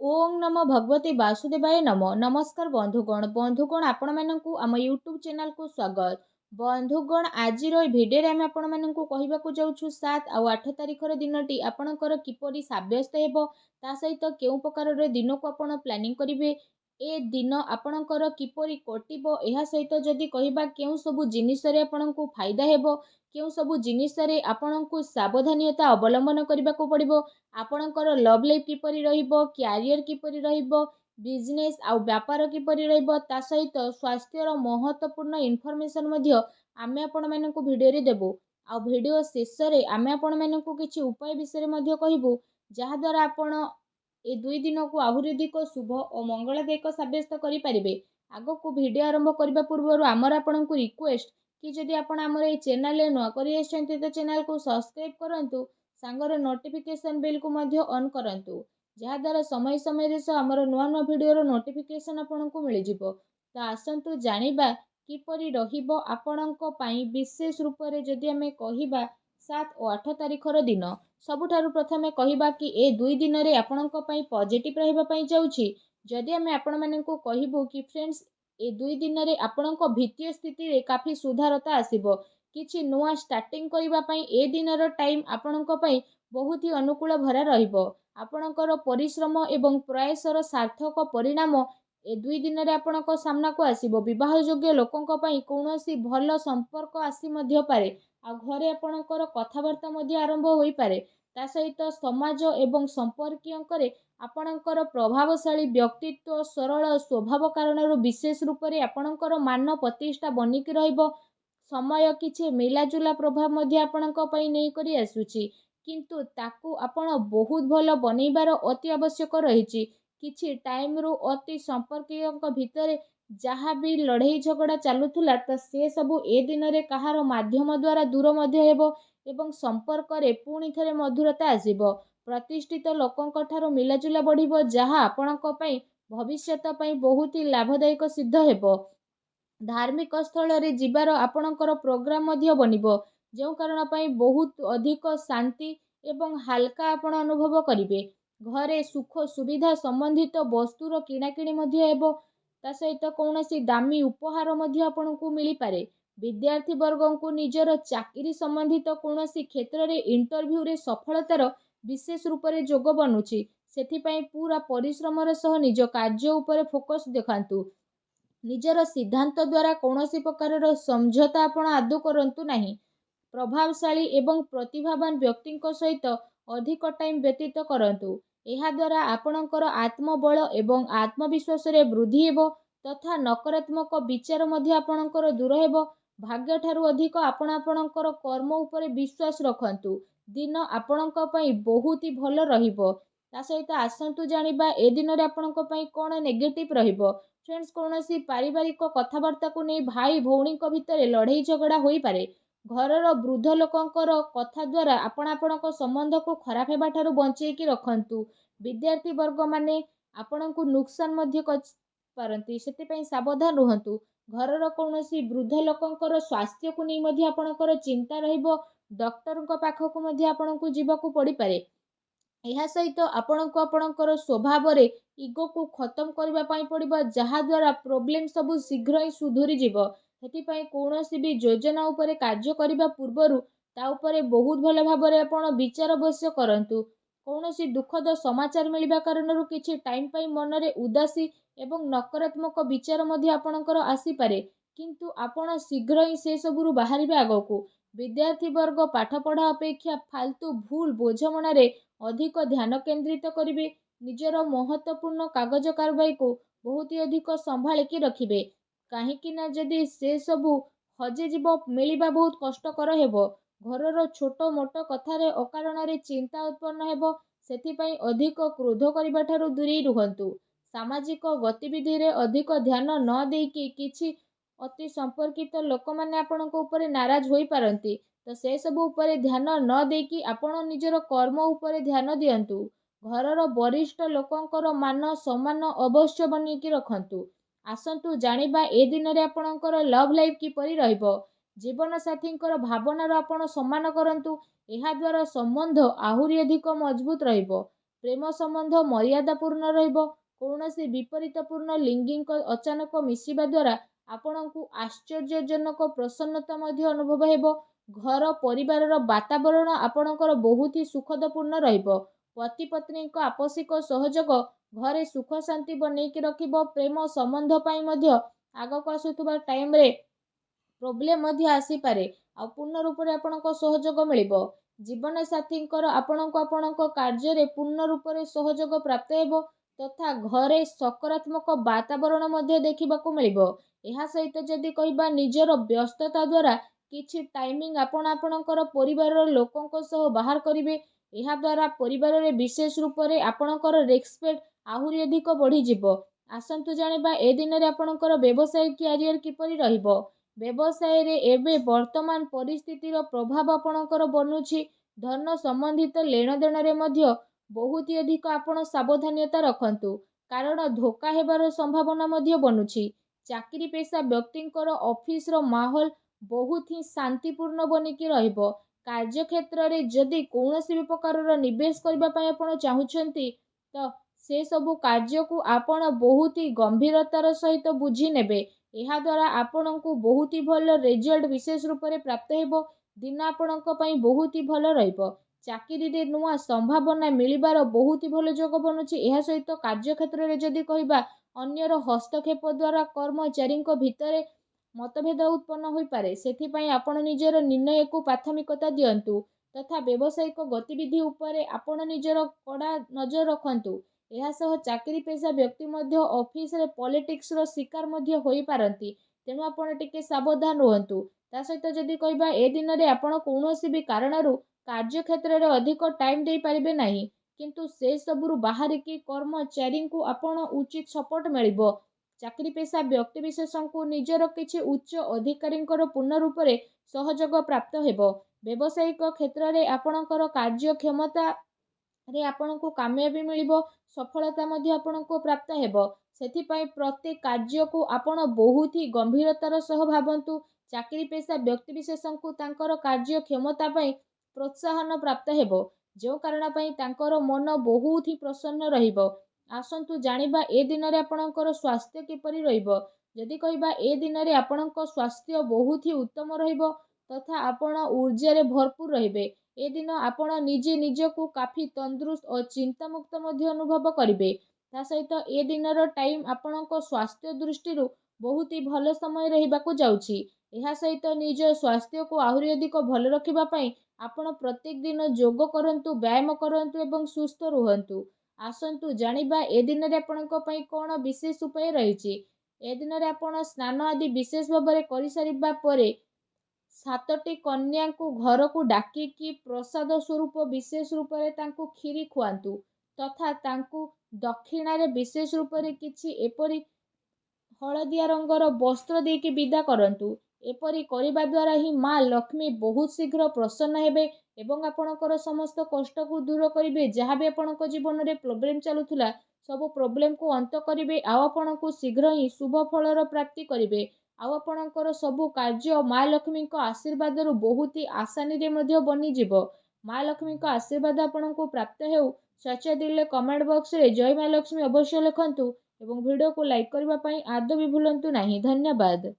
ओम नमो भगवते वासुदेवाय नमो नमस्कार बंधुगण आपण मानकु आम यूट्यूब चैनल को स्वागत। बंधुगण आज भिडियो आम आपण मानकु कहबाकू जाउछु 7 और 8 तारिखर दिनटी आपणकर किपरि साब्यस्त हेबो ता सहित केउ प्रकार दिन को आपण प्लानिंग करिवे ए दिन आपणकर किपरि कटिबो एहा सहित जदि कहबा केउ सबु जिनिस रे आपणकु फायदा हेबो केउ सबु जिनिस रे आपणकु सावधानता अवलंबन करबाकू पड़िबो आपणकर लव लाइफ किपरि रहिबो क्यारियर किपरि रहिबो बिजनेस आउ व्यापार किपरि रहिबो ता सहित स्वास्थ्यर महत्वपूर्ण इनफॉरमेशन मध्य आमे आपण मानकु भिडियो रे देबो आ भिडियो शेष रे आमे आपण मानकु किछि उपाय विषय मध्य कहिबो जहा द्वारा आपण ए 2 दिन को आहुरी अधिक शुभ और मंगलदायक साब्यस्त करि परिबे। आगो को वीडियो आरंभ करबा पूर्व आमर आपनकु रिक्वेस्ट कि जदि आपण आमर ए चैनल रे नुआ करि आछन्ते तो चैनल को सब्सक्राइब करंतु सांगर नोटिफिकेशन बेल को मध्य ऑन करंतु जहा द्वारा समय समय रे आमर नुआ नुआ वीडियो रो नोटिफिकेशन आपनकु मिलि जिवो। तो आसंतु जानिबा किपरि रहिबो आपणको पई विशेष रूप रे जदि हमें कहिबा 7 और 8 तारिखर दिन सबुठारु प्रथमे कहिबा कि ए 2 दिन रे आपणको पई पॉजिटिव रहिबा पई जाउछि। जदि हमें आपण माननकु कहिबो कि फ्रेंड्स ए 2 दिन रे आपणको भित्तीय स्थिति रे काफी सुधारता आसीबो किछि नुआ स्टार्टिंग करिबा पई ए दिनर टाइम आपणको पई बहुत ही अनुकूल भरा रहिबो आपणकर परिश्रम एवं प्रयासर सार्थक परिणाम ए 2 दिन रे आपणको सामना को आसीबो। विवाह योग्य लोकंको पई कोनोसी भलो संपर्क आसी मध्य पारे आ घरे आपणकर कथावार्ता मध्य आरंभ होई पारे ता सहित समाज एवं संपर्कीयंकरे आपणकर प्रभावशाली व्यक्तित्व सरल स्वभाव कारणरू विशेष रूप रे आपणकर मान प्रतिष्ठा बनिकी रहिबो। समय किछि मिलाजुला प्रभाव मध्य आपणको पई नै करी आसुछि किंतु ताकू आपण बहुत भलो बनैबार अति आवश्यक रहिछि। किछि टाइम रु अति संपर्कीयंक भितरे जहाँ भी लड़ाई झगड़ा चलुथुला त से सबु ए दिन रे कहार माध्यम द्वारा दूर मध्य हेबो एवं संपर्क रे पुणी थरे मधुरता आसीबो। प्रतिष्ठित लोकंक ठारो मिलाजुला बढ़िबो जहाँ आपणको पई भविष्यत पई बहुत ही लाभदायक सिद्ध हेबो। धार्मिक स्थल रे जिबार आपणकर प्रोग्राम मध्य बनिबो जो कारण पई बहुत अधिक शांति एवं हल्का आपण अनुभव करिवे। घरे सुख सुविधा संबंधित वस्तुर किणाकिणी मध्य हेबो ता सहित कौनसी दामी उपहार मध्य आपणकु मिली पारे। विद्यार्थी वर्गंकु निजर चाकरी संबंधित कौनसी क्षेत्र रे इंटरव्यू रे सफलतार विशेष रूप रे जोग बनुछि सेथि पई पूरा परिश्रमर सह निज कार्य उपरे फोकस देखांतु। निजर सिद्धांत द्वारा कौनसी प्रकार समझौता आपण आदौ करंतु नाही। प्रभावशाली एवं प्रतिभावान व्यक्तिंक सहित अधिक टाइम व्यतीत करंतु एहा द्वारा आपणकर आत्मबल एवं आत्मविश्वास रे वृद्धि हेबो तथा नकारात्मक विचार मध्य आपणकर दूर हेबो। भाग्य ठारू अधिक आपण आपणकर कर्म उपरे विश्वास रखंतु दिन आपणक पई बहुत ही भलो रहिबो। ता सहित आसंतु जानिबा ए दिन रे आपणक पई कोन नेगेटिव रहिबो। फ्रेंड्स कौनसी पारिवारिक कथावार्ता को नहीं भाई भौणी भितर लड़ाई झगड़ा होई पारे। घरर वृद्ध लोकंकर कथा द्वारा आपणक संबंध को खराब हेबा ठारू बंचेकी रखंतु। विद्यार्थी वर्ग माने आपणकु नुकसान मध्य पारंती सेति पई सावधान रहंतु। घरर कौनसी वृद्ध लोकंकर स्वास्थ्य को नहीं मध्य आपणकर चिंता रहिबो डॉक्टरଙ୍କ पाखकु मध्य आपणकु जीवाकू पड़ी पारे। एहा सहित आपणको आपणकर स्वभाव रे इगो को खत्म करबा पई पड़िबो जहा द्वारा प्रॉब्लम सब शीघ्र ही सुधुरी जीवो। हेति पई कोनोसी भी योजना उपरे कार्य करिबा पूर्वरु ता उपरे बहुत भलो भाबरे आपण विचार अवश्य करंतु। कौनसी दुखद समाचार मिलिबा कारणरू किछि टाइम पई मनरे उदासी एवं नकारात्मक विचार मध्य आपणकर आसी पारे किंतु आपण शीघ्र ही से सबुरु बाहरिबे आगोकू। विद्यार्थी वर्ग पाठ पढ़ा अपेक्षा फालतू भूल बोझमणा रे अधिक ध्यान केंद्रित करिवे। निजर महत्वपूर्ण कागज कारबाई को बहुत ही अधिक संभाळिकी रखिबे काहेकि ना जदि से सबु हजे जीव मिलिबा बहुत कष्टकर हेबो। घरर छोट मोट कथारे अकारण रे चिंता उत्पन्न हेबो सेथि पई अधिक क्रोध करिबा ठारू दूरी रुहंतु। सामाजिक गतिविधि रे अधिक ध्यान न देकी किछि अति संपर्कित लोक माने आपणको ऊपर नाराज होई पारंती तो से सब ऊपर ध्यान न देकी आपण निजर कर्म ऊपर ध्यान दियंतु। घरर वरिष्ठ लोकंकर मान सम्मान अवश्य बनिकी रखंतु। आसंतु जानिबा ए दिन रे आपणकर लव लाइफ किपरि रहिबो। जीवन साथींकर भावनार आपण सम्मान करंतु एहा द्वारा संबंध आहुरी अधिक मजबूत रहिबो। ପ୍ରେମ ସମ୍ବନ୍ଧ ମର୍ୟାଦାପୂର୍ଣ୍ଣ ରହିବ। କୌଣସି ବିପରୀତପୂର୍ଣ୍ଣ ଲିଙ୍ଗୀଙ୍କ ଅଚାନକ ମିଶିବା ଦ୍ୱାରା ଆପଣଙ୍କୁ ଆଶ୍ଚର୍ଯ୍ୟଜନକ ପ୍ରସନ୍ନତା ମଧ୍ୟ ଅନୁଭବ ହେବ। ଘର ପରିବାରର ବାତାବରଣ ଆପଣଙ୍କର ବହୁତ ହି ସୁଖଦପୂର୍ଣ୍ଣ ରହିବ। ପତି ପତ୍ନୀଙ୍କ ଆପୋଷିକ ସହଯୋଗ ଘରେ ସୁଖ ଶାନ୍ତି ବନେଇକି ରଖିବ। ପ୍ରେମ ସମ୍ବନ୍ଧ ପାଇଁ ମଧ୍ୟ ଆଗକୁ ଆସୁଥିବା ଟାଇମରେ ପ୍ରୋବ୍ଲେମ ମଧ୍ୟ ଆସିପାରେ, ଆଉ ପୂର୍ଣ୍ଣ ରୂପରେ ଆପଣଙ୍କ ସହଯୋଗ ମିଳିବ। ଜୀବନସାଥୀଙ୍କର ଆପଣଙ୍କୁ ଆପଣଙ୍କ କାର୍ଯ୍ୟରେ ପୂର୍ଣ୍ଣ ରୂପରେ ସହଯୋଗ ପ୍ରାପ୍ତ ହେବ ତଥା ଘରେ ସକାରାତ୍ମକ ବାତାବରଣ ମଧ୍ୟ ଦେଖିବାକୁ ମିଳିବ। ଏହା ସହିତ ଯଦି କହିବା ନିଜର ବ୍ୟସ୍ତତା ଦ୍ୱାରା କିଛି ଟାଇମିଂ ଆପଣ ଆପଣଙ୍କର ପରିବାରର ଲୋକଙ୍କ ସହ ବାହାର କରିବେ। ଏହା ଦ୍ୱାରା ପରିବାରରେ ବିଶେଷ ରୂପରେ ଆପଣଙ୍କର ରେସ୍ପେକ୍ଟ ଆହୁରି ଅଧିକ ବଢ଼ିଯିବ। ଆସନ୍ତୁ ଜାଣିବା ଏ ଦିନରେ ଆପଣଙ୍କର ବ୍ୟବସାୟ କ୍ୟାରିୟର କିପରି ରହିବ। ବ୍ୟବସାୟରେ ଏବେ ବର୍ତ୍ତମାନ ପରିସ୍ଥିତିର ପ୍ରଭାବ ଆପଣଙ୍କର ବନୁଛି। ଧନ ସମ୍ବନ୍ଧିତ ଲେଣଦେଣରେ ମଧ୍ୟ ବହୁତ ଅଧିକ ଆପଣ ସାବଧାନତା ରଖନ୍ତୁ, କାରଣ ଧୋକା ହେବାର ସମ୍ଭାବନା ମଧ୍ୟ ବନୁଛି। ଚାକିରି ପେଶା ବ୍ୟକ୍ତିଙ୍କର ଅଫିସର ମାହୋଲ ବହୁତ ହିଁ ଶାନ୍ତିପୂର୍ଣ୍ଣ ବନିକି ରହିବ। କାର୍ଯ୍ୟକ୍ଷେତ୍ରରେ ଯଦି କୌଣସି ବି ପ୍ରକାରର ନିବେଶ କରିବା ପାଇଁ ଆପଣ ଚାହୁଁଛନ୍ତି ତ ସେ ସବୁ କାର୍ଯ୍ୟକୁ ଆପଣ ବହୁତ ହି ଗମ୍ଭୀରତାର ସହିତ ବୁଝି ନେବେ। ଏହା ଦ୍ୱାରା ଆପଣଙ୍କୁ ବହୁତ ହି ଭଲ ରେଜଲ୍ଟ ବିଶେଷ ରୂପରେ ପ୍ରାପ୍ତ ହେବ। ଦିନ ଆପଣଙ୍କ ପାଇଁ ବହୁତ ହି ଭଲ ରହିବ। ଚାକିରିରେ ନୂଆ ସମ୍ଭାବନା ମିଳିବାର ବହୁତ ହି ଭଲ ଯୋଗ ବନୁଛି। ଏହା ସହିତ କାର୍ଯ୍ୟକ୍ଷେତ୍ରରେ ଯଦି କହିବା ଅନ୍ୟର ହସ୍ତକ୍ଷେପ ଦ୍ୱାରା କର୍ମଚାରୀଙ୍କ ଭିତରେ ମତଭେଦ ଉତ୍ପନ୍ନ ହୋଇପାରେ। ସେଥିପାଇଁ ଆପଣ ନିଜର ନିର୍ଣ୍ଣୟକୁ ପ୍ରାଥମିକତା ଦିଅନ୍ତୁ ତଥା ବ୍ୟବସାୟିକ ଗତିବିଧି ଉପରେ ଆପଣ ନିଜର କଡ଼ା ନଜର ରଖନ୍ତୁ। ଏହା ସହ ଚାକିରି ପେଶା ବ୍ୟକ୍ତି ମଧ୍ୟ ଅଫିସରେ ପଲିଟିକ୍ସର ଶିକାର ମଧ୍ୟ ହୋଇପାରନ୍ତି, ତେଣୁ ଆପଣ ଟିକେ ସାବଧାନ ରୁହନ୍ତୁ। ତା ସହିତ ଯଦି କହିବା ଏ ଦିନରେ ଆପଣ କୌଣସି ବି କାରଣରୁ କାର୍ଯ୍ୟକ୍ଷେତ୍ରରେ ଅଧିକ ଟାଇମ ଦେଇପାରିବେ ନାହିଁ, କିନ୍ତୁ ସେ ସବୁରୁ ବାହାରିକି କର୍ମଚାରୀଙ୍କୁ ଆପଣ ଉଚିତ ସପୋର୍ଟ ମିଳିବ। ଚାକିରି ପେଶା ବ୍ୟକ୍ତିବିଶେଷଙ୍କୁ ନିଜର କିଛି ଉଚ୍ଚ ଅଧିକାରୀଙ୍କର ପୂର୍ଣ୍ଣ ରୂପରେ ସହଯୋଗ ପ୍ରାପ୍ତ ହେବ। ବ୍ୟବସାୟିକ କ୍ଷେତ୍ରରେ ଆପଣଙ୍କର କାର୍ଯ୍ୟକ୍ଷମତାରେ ଆପଣଙ୍କୁ କାମୟାବୀ ମିଳିବ। ସଫଳତା ମଧ୍ୟ ଆପଣଙ୍କୁ ପ୍ରାପ୍ତ ହେବ। ସେଥିପାଇଁ ପ୍ରତ୍ୟେକ କାର୍ଯ୍ୟକୁ ଆପଣ ବହୁତ ହି ଗମ୍ଭୀରତାର ସହ ଭାବନ୍ତୁ। ଚାକିରି ପେଶା ବ୍ୟକ୍ତିବିଶେଷଙ୍କୁ ତାଙ୍କର କାର୍ଯ୍ୟକ୍ଷମତା ପାଇଁ ପ୍ରୋତ୍ସାହନ ପ୍ରାପ୍ତ ହେବ, ଯେଉଁ କାରଣ ପାଇଁ ତାଙ୍କର ମନ ବହୁତ ହି ପ୍ରସନ୍ନ ରହିବ। ଆସନ୍ତୁ ଜାଣିବା ଏ ଦିନରେ ଆପଣଙ୍କର ସ୍ୱାସ୍ଥ୍ୟ କିପରି ରହିବ। ଯଦି କହିବା ଏ ଦିନରେ ଆପଣଙ୍କ ସ୍ୱାସ୍ଥ୍ୟ ବହୁତ ହି ଉତ୍ତମ ରହିବ ତଥା ଆପଣ ଊର୍ଜାରେ ଭରପୁର ରହିବେ। ଏ ଦିନ ଆପଣ ନିଜେ ନିଜକୁ କାଫି ତନ୍ଦୁରୁସ୍ତ ଓ ଚିନ୍ତାମୁକ୍ତ ମଧ୍ୟ ଅନୁଭବ କରିବେ। ତା ସହିତ ଏ ଦିନର ଟାଇମ ଆପଣଙ୍କ ସ୍ୱାସ୍ଥ୍ୟ ଦୃଷ୍ଟିରୁ ବହୁତ ହି ଭଲ ସମୟ ରହିବାକୁ ଯାଉଛି। ଏହା ସହିତ ନିଜ ସ୍ୱାସ୍ଥ୍ୟକୁ ଆହୁରି ଅଧିକ ଭଲ ରଖିବା ପାଇଁ ଆପଣ ପ୍ରତ୍ୟେକ ଦିନ ଯୋଗ କରନ୍ତୁ, ବ୍ୟାୟାମ କରନ୍ତୁ ଏବଂ ସୁସ୍ଥ ରୁହନ୍ତୁ। ଆସନ୍ତୁ ଜାଣିବା ଏ ଦିନରେ ଆପଣଙ୍କ ପାଇଁ କ'ଣ ବିଶେଷ ଉପାୟ ରହିଛି। ଏ ଦିନରେ ଆପଣ ସ୍ନାନ ଆଦି ବିଶେଷ ଭାବରେ କରିସାରିବା ପରେ 7ଟି କନ୍ୟାଙ୍କୁ ଘରକୁ ଡାକିକି ପ୍ରସାଦ ସ୍ୱରୂପ ବିଶେଷ ରୂପରେ ତାଙ୍କୁ କ୍ଷୀରି ଖୁଆନ୍ତୁ ତଥା ତାଙ୍କୁ ଦକ୍ଷିଣାରେ ବିଶେଷ ରୂପରେ କିଛି ଏପରି ହଳଦିଆ ରଙ୍ଗର ବସ୍ତ୍ର ଦେଇକି ବିଦା କରନ୍ତୁ। ଏପରି କରିବା ଦ୍ୱାରା ହିଁ ମା ଲକ୍ଷ୍ମୀ ବହୁତ ଶୀଘ୍ର ପ୍ରସନ୍ନ ହେବେ ଏବଂ ଆପଣଙ୍କର ସମସ୍ତ କଷ୍ଟକୁ ଦୂର କରିବେ। ଯାହା ବି ଆପଣଙ୍କ ଜୀବନରେ ପ୍ରୋବ୍ଲେମ ଚାଲୁଥିଲା ସବୁ ପ୍ରୋବ୍ଲେମକୁ ଅନ୍ତ କରିବେ, ଆଉ ଆପଣଙ୍କୁ ଶୀଘ୍ର ହିଁ ଶୁଭ ଫଳର ପ୍ରାପ୍ତି କରିବେ। ଆଉ ଆପଣଙ୍କର ସବୁ କାର୍ଯ୍ୟ ମା ଲକ୍ଷ୍ମୀଙ୍କ ଆଶୀର୍ବାଦରୁ ବହୁତ ହି ଆସାନୀରେ ମଧ୍ୟ ବନିଯିବ। ମା ଲକ୍ଷ୍ମୀଙ୍କ ଆଶୀର୍ବାଦ ଆପଣଙ୍କୁ ପ୍ରାପ୍ତ ହେଉ। ସଚ୍ଚା ଦିଲରେ କମେଣ୍ଟ ବକ୍ସରେ ଜୟ ମା ଲକ୍ଷ୍ମୀ ଅବଶ୍ୟ ଲେଖନ୍ତୁ ଏବଂ ଭିଡ଼ିଓକୁ ଲାଇକ୍ କରିବା ପାଇଁ ଆଦୌ ବି ଭୁଲନ୍ତୁ ନାହିଁ। ଧନ୍ୟବାଦ।